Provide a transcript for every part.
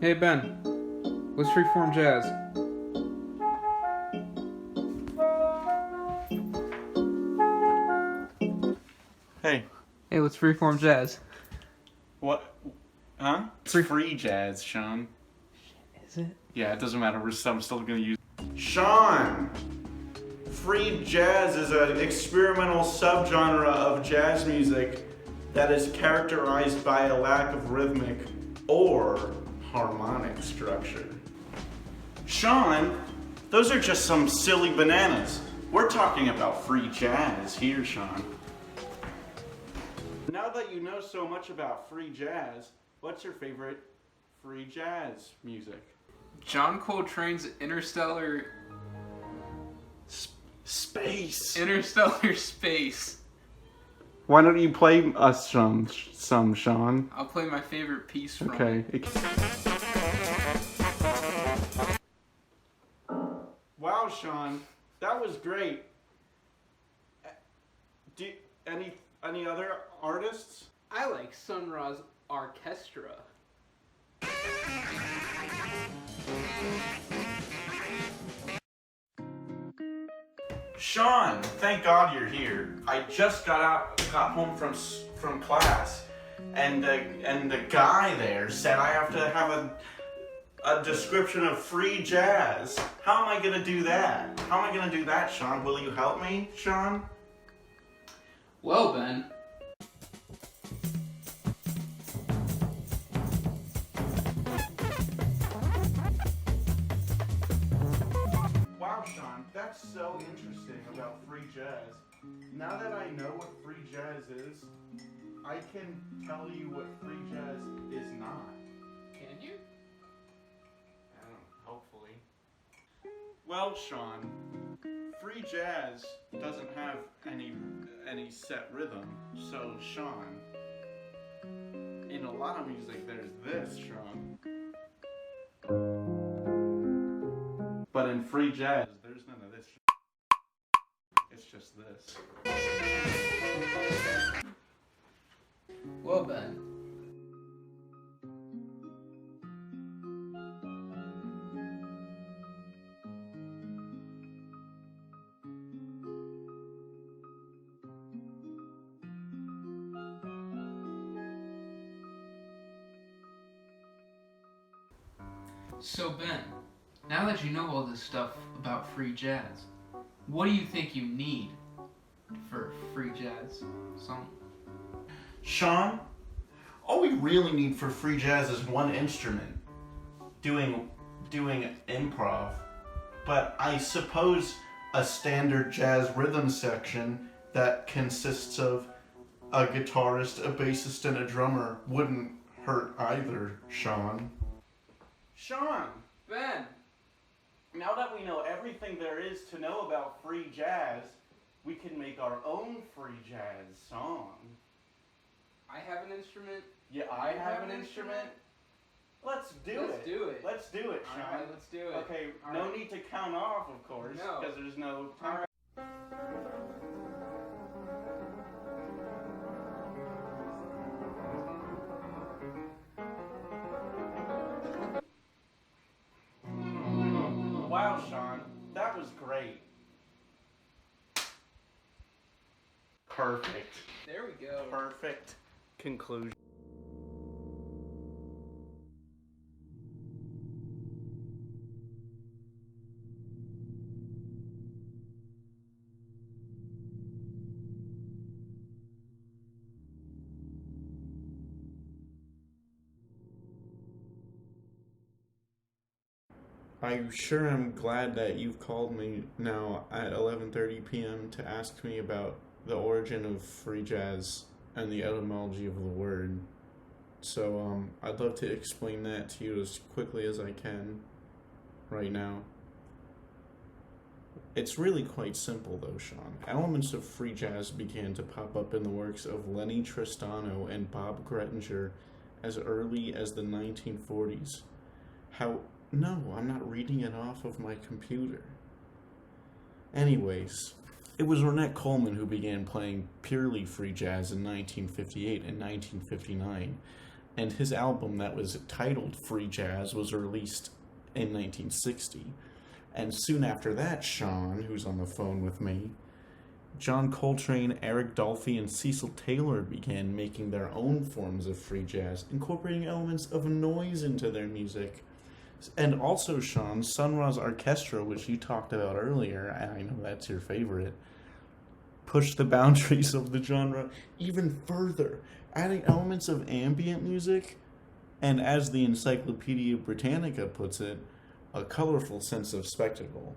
Hey Ben, let's freeform jazz. Hey, Hey, let's freeform jazz. what? Huh? It's free jazz, Sean. Is it? Yeah, it doesn't matter. I'm still gonna use. Sean! Free jazz is an experimental subgenre of jazz music that is characterized by a lack of rhythmic or harmonic structure. Sean, those are just some silly bananas. We're talking about free jazz here, Sean. Now that you know so much about free jazz, what's your favorite free jazz music? John Coltrane's Interstellar Space. Why don't you play us some, Sean? I'll play my favorite piece from Okay. it. Wow, Sean, that was great. Any other artists? I like Sun Ra's Orchestra. Sean, thank God you're here. I just got home from class, and the guy there said I have to have a description of free jazz. How am I gonna do that? How am I gonna do that, Sean? Will you help me, Sean? Well, Ben. Wow, Sean, that's so interesting about free jazz. Now that I know what free jazz is, I can tell you what free jazz is not. Can you? I don't know, hopefully. Well, Sean, free jazz doesn't have any set rhythm. So, Sean, in a lot of music there's this, Sean. But in free jazz, there's none of this. It's just this. Well, Ben. So Ben, now that you know all this stuff about free jazz, what do you think you need for a free jazz song? Sean, all we really need for free jazz is one instrument doing improv. But I suppose a standard jazz rhythm section that consists of a guitarist, a bassist, and a drummer wouldn't hurt either, Sean. Sean, Ben! now that we know everything there is to know about free jazz, we can make our own free jazz song. I have an instrument. Yeah, I have an instrument. Let's do it. Let's do it. Let's do it, Sean. Alright, let's do it. Okay, All no right. need to count off, of course, No. because there's no time. Wow, Sean, that was great. Perfect. There we go. Perfect conclusion. I sure am glad that you've called me now at 11:30 p.m. to ask me about the origin of free jazz and the etymology of the word. So, I'd love to explain that to you as quickly as I can right now. It's really quite simple though, Sean. Elements of free jazz began to pop up in the works of Lenny Tristano and Bob Grettinger as early as the 1940s. No, I'm not reading it off of my computer. Anyways, it was Ornette Coleman who began playing purely free jazz in 1958 and 1959, and his album that was titled Free Jazz was released in 1960. And soon after that, Sean, who's on the phone with me, John Coltrane, Eric Dolphy, and Cecil Taylor began making their own forms of free jazz, incorporating elements of noise into their music. And also, Sean, Sun Ra's orchestra, which you talked about earlier, and I know that's your favorite, pushed the boundaries of the genre even further, adding elements of ambient music, and as the Encyclopedia Britannica puts it, a colorful sense of spectacle.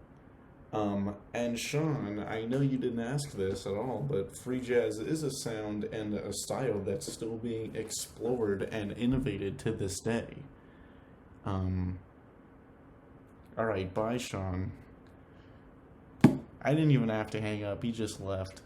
And Sean, I know you didn't ask this at all, but free jazz is a sound and a style that's still being explored and innovated to this day. Alright, bye, Sean. I didn't even have to hang up, he just left.